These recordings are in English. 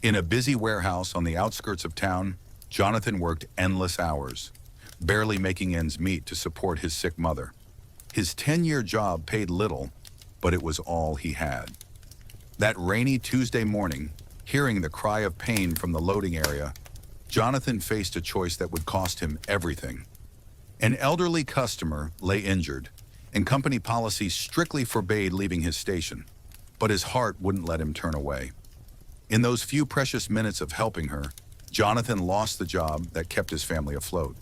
In a busy warehouse on the outskirts of town, Jonathan worked endless hours, barely making ends meet to support his sick mother. His 10-year job paid little, but it was all he had. That rainy Tuesday morning, hearing the cry of pain from the loading area, Jonathan faced a choice that would cost him everything. An elderly customer lay injured, and company policy strictly forbade leaving his station, but his heart wouldn't let him turn away. In those few precious minutes of helping her, Jonathan lost the job that kept his family afloat.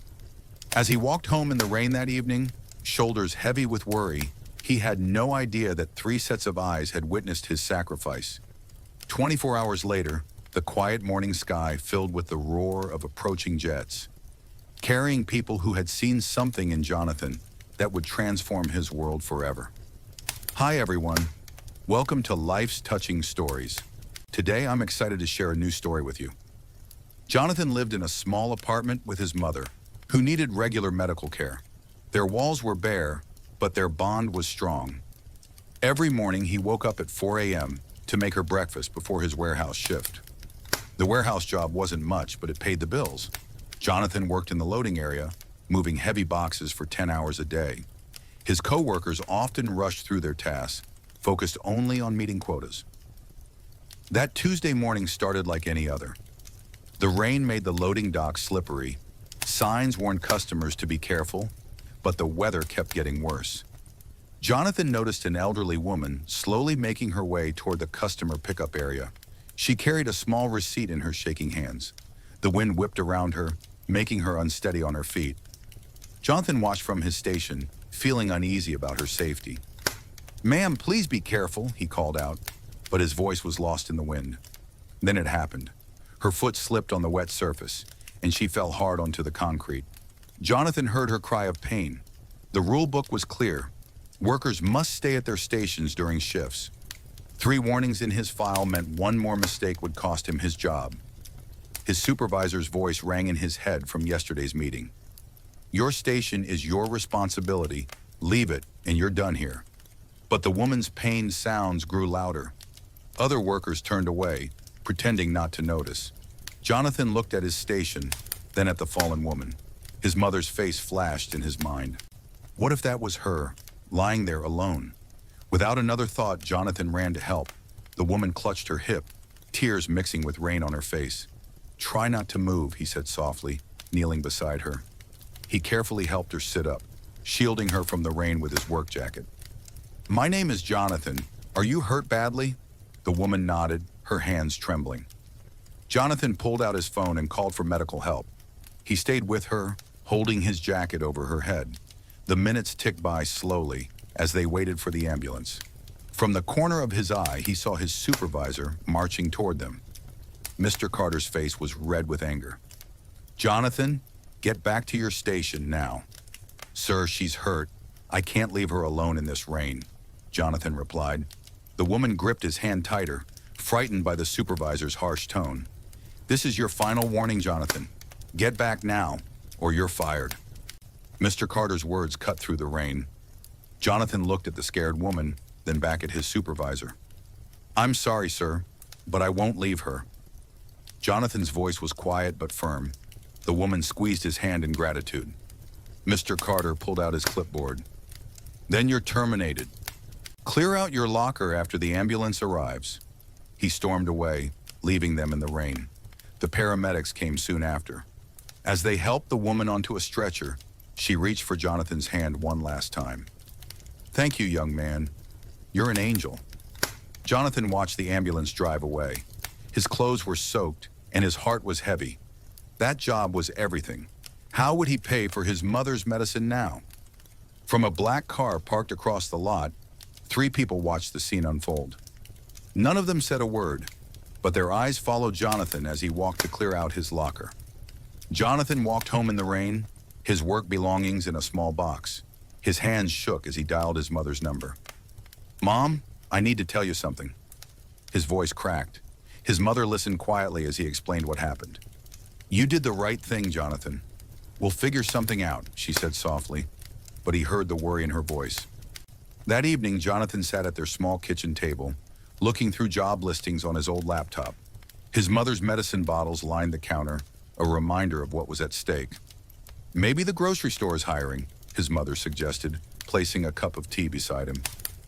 As he walked home in the rain that evening, shoulders heavy with worry, he had no idea that 3 sets of eyes had witnessed his sacrifice. 24 hours later, the quiet morning sky filled with the roar of approaching jets, carrying people who had seen something in Jonathan that would transform his world forever. Hi everyone, welcome to Life's Touching Stories. Today I'm excited to share a new story with you. Jonathan lived in a small apartment with his mother, who needed regular medical care. Their walls were bare, but their bond was strong. Every morning he woke up at 4 a.m. to make her breakfast before his warehouse shift. The warehouse job wasn't much, but it paid the bills. Jonathan worked in the loading area, moving heavy boxes for 10 hours a day. His co-workers often rushed through their tasks, focused only on meeting quotas. That Tuesday morning started like any other. The rain made the loading dock slippery. Signs warned customers to be careful, but the weather kept getting worse. Jonathan noticed an elderly woman slowly making her way toward the customer pickup area. She carried a small receipt in her shaking hands. The wind whipped around her, making her unsteady on her feet. Jonathan watched from his station, feeling uneasy about her safety. "Ma'am, please be careful," he called out, but his voice was lost in the wind. Then it happened. Her foot slipped on the wet surface, and she fell hard onto the concrete. Jonathan heard her cry of pain. The rule book was clear. Workers must stay at their stations during shifts. 3 warnings in his file meant one more mistake would cost him his job. His supervisor's voice rang in his head from yesterday's meeting. "Your station is your responsibility. Leave it, and you're done here." But the woman's pained sounds grew louder. Other workers turned away, pretending not to notice. Jonathan looked at his station, then at the fallen woman. His mother's face flashed in his mind. What if that was her, lying there alone? Without another thought, Jonathan ran to help. The woman clutched her hip, tears mixing with rain on her face. "Try not to move," he said softly, kneeling beside her. He carefully helped her sit up, shielding her from the rain with his work jacket. "My name is Jonathan. Are you hurt badly?" The woman nodded, her hands trembling. Jonathan pulled out his phone and called for medical help. He stayed with her, holding his jacket over her head. The minutes ticked by slowly as they waited for the ambulance. From the corner of his eye, he saw his supervisor marching toward them. Mr. Carter's face was red with anger. "Jonathan, get back to your station now." "Sir, she's hurt. I can't leave her alone in this rain," Jonathan replied. The woman gripped his hand tighter, frightened by the supervisor's harsh tone. "This is your final warning, Jonathan. Get back now, or you're fired." Mr. Carter's words cut through the rain. Jonathan looked at the scared woman, then back at his supervisor. "I'm sorry, sir, but I won't leave her." Jonathan's voice was quiet but firm. The woman squeezed his hand in gratitude. Mr. Carter pulled out his clipboard. "Then you're terminated. Clear out your locker after the ambulance arrives." He stormed away, leaving them in the rain. The paramedics came soon after. As they helped the woman onto a stretcher, she reached for Jonathan's hand one last time. "Thank you, young man. You're an angel." Jonathan watched the ambulance drive away. His clothes were soaked, and his heart was heavy. That job was everything. How would he pay for his mother's medicine now? From a black car parked across the lot, 3 people watched the scene unfold. None of them said a word, but their eyes followed Jonathan as he walked to clear out his locker. Jonathan walked home in the rain, his work belongings in a small box. His hands shook as he dialed his mother's number. "Mom, I need to tell you something." His voice cracked. His mother listened quietly as he explained what happened. "You did the right thing, Jonathan. We'll figure something out," she said softly, but he heard the worry in her voice. That evening, Jonathan sat at their small kitchen table, looking through job listings on his old laptop. His mother's medicine bottles lined the counter, a reminder of what was at stake. Maybe the grocery store is hiring, his mother suggested, placing a cup of tea beside him.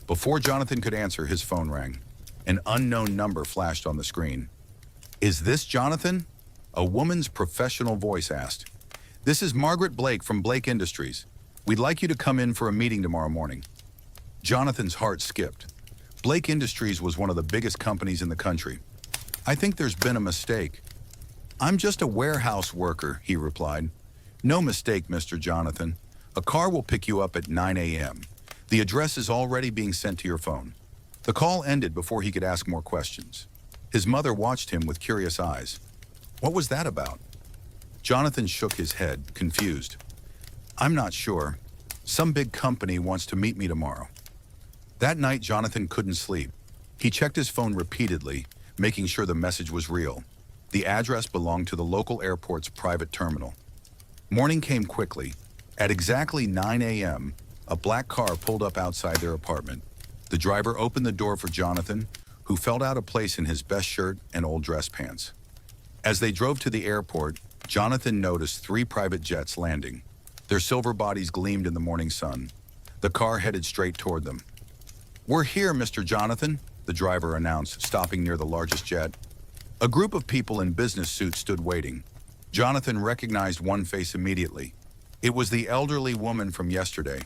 Before Jonathan could answer, his phone rang. An unknown number flashed on the screen. "Is this Jonathan?" A woman's professional voice asked. "This is Margaret Blake from Blake Industries. We'd like you to come in for a meeting tomorrow morning." Jonathan's heart skipped. Blake Industries was one of the biggest companies in the country. "I think there's been a mistake." "I'm just a warehouse worker," he replied. "No mistake, Mr. Jonathan. A car will pick you up at 9 a.m. The address is already being sent to your phone." The call ended before he could ask more questions. His mother watched him with curious eyes. What was that about? Jonathan shook his head, confused. "I'm not sure. Some big company wants to meet me tomorrow." That night, Jonathan couldn't sleep. He checked his phone repeatedly, making sure the message was real. The address belonged to the local airport's private terminal. Morning came quickly. At exactly 9 a.m., a black car pulled up outside their apartment. The driver opened the door for Jonathan, who felt out of place in his best shirt and old dress pants. As they drove to the airport, Jonathan noticed 3 private jets landing. Their silver bodies gleamed in the morning sun. The car headed straight toward them. "We're here, Mr. Jonathan," the driver announced, stopping near the largest jet. A group of people in business suits stood waiting. Jonathan recognized one face immediately. It was the elderly woman from yesterday,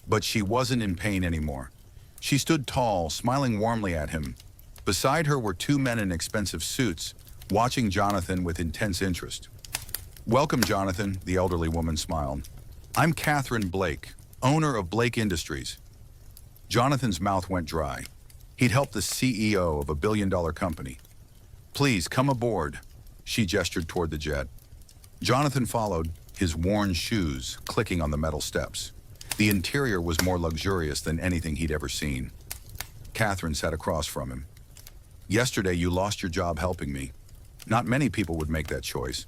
but she wasn't in pain anymore. She stood tall, smiling warmly at him. Beside her were 2 men in expensive suits, watching Jonathan with intense interest. "Welcome, Jonathan," the elderly woman smiled. "I'm Catherine Blake, owner of Blake Industries." Jonathan's mouth went dry. He'd helped the CEO of a billion-dollar company. "Please come aboard," she gestured toward the jet. Jonathan followed, his worn shoes clicking on the metal steps. The interior was more luxurious than anything he'd ever seen. Catherine sat across from him. "Yesterday you lost your job helping me. Not many people would make that choice."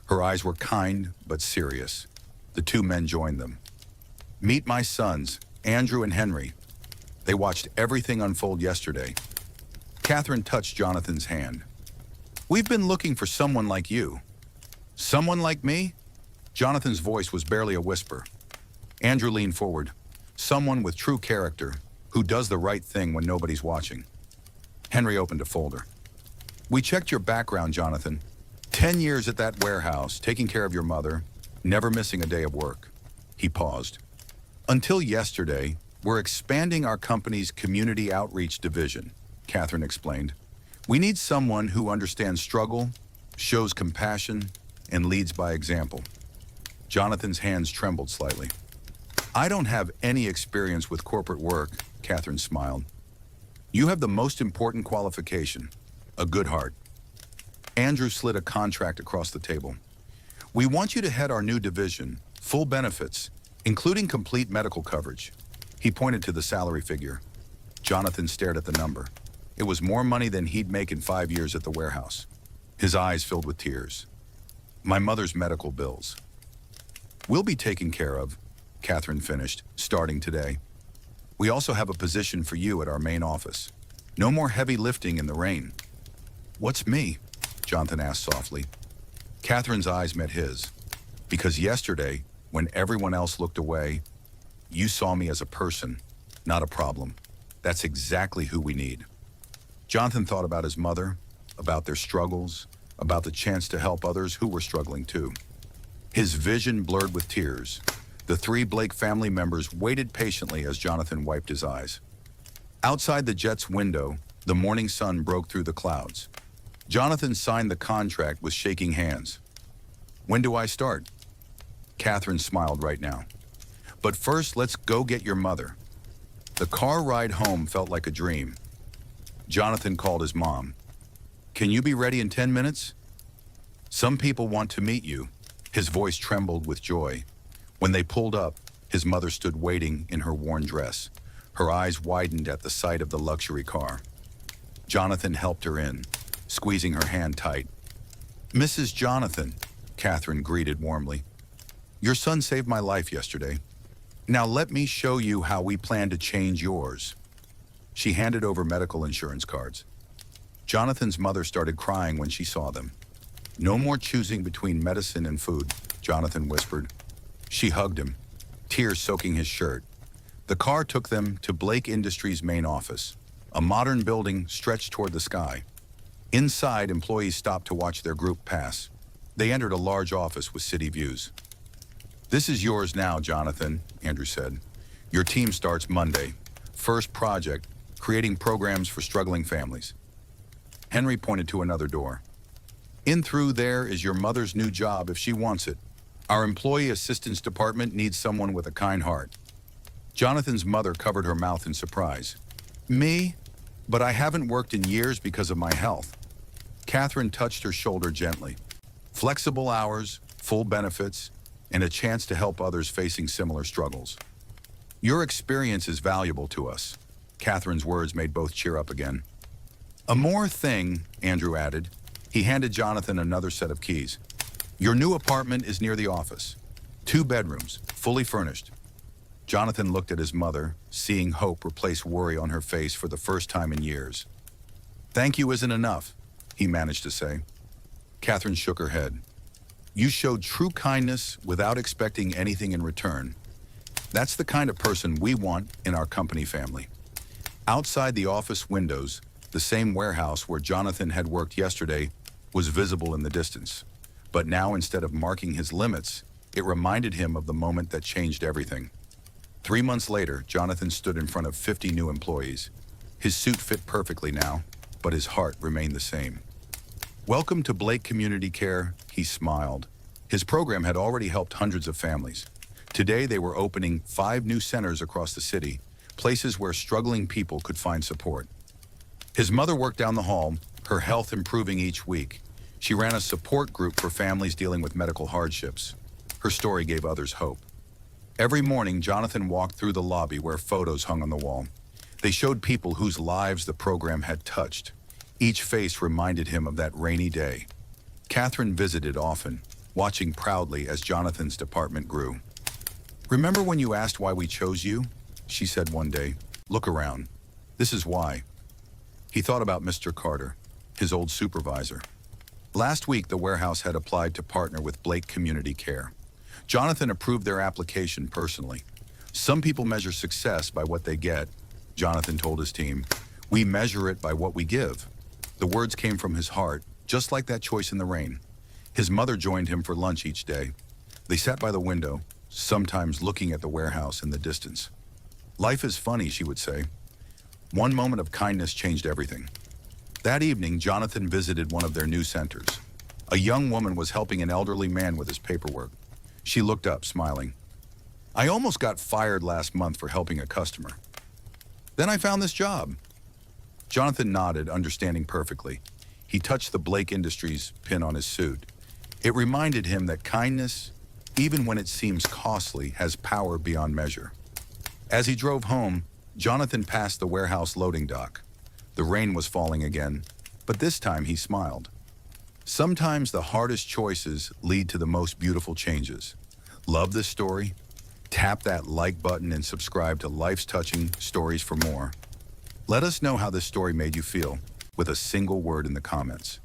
Her eyes were kind but serious. The 2 men joined them. "Meet my sons, Andrew and Henry. They watched everything unfold yesterday." Catherine touched Jonathan's hand. "We've been looking for someone like you." "Someone like me?" Jonathan's voice was barely a whisper. Andrew leaned forward. "Someone with true character, who does the right thing when nobody's watching." Henry opened a folder. "We checked your background, Jonathan. 10 years at that warehouse, taking care of your mother, never missing a day of work." He paused. "Until yesterday, we're expanding our company's community outreach division," Catherine explained. "We need someone who understands struggle, shows compassion, and leads by example." Jonathan's hands trembled slightly. "I don't have any experience with corporate work," Catherine smiled. "You have the most important qualification, a good heart." Andrew slid a contract across the table. "We want you to head our new division, full benefits, including complete medical coverage." He pointed to the salary figure. Jonathan stared at the number. It was more money than he'd make in 5 years at the warehouse. His eyes filled with tears. "My mother's medical bills." "We'll be taken care of," Catherine finished, "starting today. We also have a position for you at our main office. No more heavy lifting in the rain." "What's me?" Jonathan asked softly. Catherine's eyes met his. "Because yesterday, when everyone else looked away, you saw me as a person, not a problem. That's exactly who we need." Jonathan thought about his mother, about their struggles, about the chance to help others who were struggling too. His vision blurred with tears. The 3 Blake family members waited patiently as Jonathan wiped his eyes. Outside the jet's window, the morning sun broke through the clouds. Jonathan signed the contract with shaking hands. "When do I start?" Catherine smiled right now. "But first, let's go get your mother." The car ride home felt like a dream. Jonathan called his mom. "Can you be ready in 10 minutes? Some people want to meet you." His voice trembled with joy. When they pulled up, his mother stood waiting in her worn dress. Her eyes widened at the sight of the luxury car. Jonathan helped her in, squeezing her hand tight. "Mrs. Jonathan," Catherine greeted warmly. "Your son saved my life yesterday. Now let me show you how we plan to change yours." She handed over medical insurance cards. Jonathan's mother started crying when she saw them. "No more choosing between medicine and food," Jonathan whispered. She hugged him, tears soaking his shirt. The car took them to Blake Industries' main office, a modern building stretched toward the sky. Inside, employees stopped to watch their group pass. They entered a large office with city views. "This is yours now, Jonathan," Andrew said. "Your team starts Monday. First project, creating programs for struggling families." Henry pointed to another door. "In through there is your mother's new job if she wants it. Our employee assistance department needs someone with a kind heart." Jonathan's mother covered her mouth in surprise. "Me? But I haven't worked in years because of my health." Catherine touched her shoulder gently. "Flexible hours, full benefits, and a chance to help others facing similar struggles. Your experience is valuable to us." Catherine's words made both cheer up again. "A more thing," Andrew added. He handed Jonathan another set of keys. "Your new apartment is near the office. 2 bedrooms, fully furnished." Jonathan looked at his mother, seeing hope replace worry on her face for the first time in years. "Thank you isn't enough," he managed to say. Catherine shook her head. "You showed true kindness without expecting anything in return. That's the kind of person we want in our company family." Outside the office windows, the same warehouse where Jonathan had worked yesterday was visible in the distance. But now, instead of marking his limits, it reminded him of the moment that changed everything. 3 months later, Jonathan stood in front of 50 new employees. His suit fit perfectly now, but his heart remained the same. "Welcome to Blake Community Care," he smiled. His program had already helped hundreds of families. Today, they were opening 5 new centers across the city, places where struggling people could find support. His mother worked down the hall, her health improving each week. She ran a support group for families dealing with medical hardships. Her story gave others hope. Every morning, Jonathan walked through the lobby where photos hung on the wall. They showed people whose lives the program had touched. Each face reminded him of that rainy day. Catherine visited often, watching proudly as Jonathan's department grew. "Remember when you asked why we chose you?" she said one day. "Look around. This is why." He thought about Mr. Carter, his old supervisor. Last week, the warehouse had applied to partner with Blake Community Care. Jonathan approved their application personally. "Some people measure success by what they get," Jonathan told his team. "We measure it by what we give." The words came from his heart, just like that choice in the rain. His mother joined him for lunch each day. They sat by the window, sometimes looking at the warehouse in the distance. "Life is funny," she would say. One moment of kindness changed everything. That evening, Jonathan visited one of their new centers. A young woman was helping an elderly man with his paperwork. She looked up, smiling. "I almost got fired last month for helping a customer. Then I found this job." Jonathan nodded, understanding perfectly. He touched the Blake Industries pin on his suit. It reminded him that kindness, even when it seems costly, has power beyond measure. As he drove home, Jonathan passed the warehouse loading dock. The rain was falling again, but this time he smiled. Sometimes the hardest choices lead to the most beautiful changes. Love this story? Tap that like button and subscribe to Life's Touching Stories for more. Let us know how this story made you feel with a single word in the comments.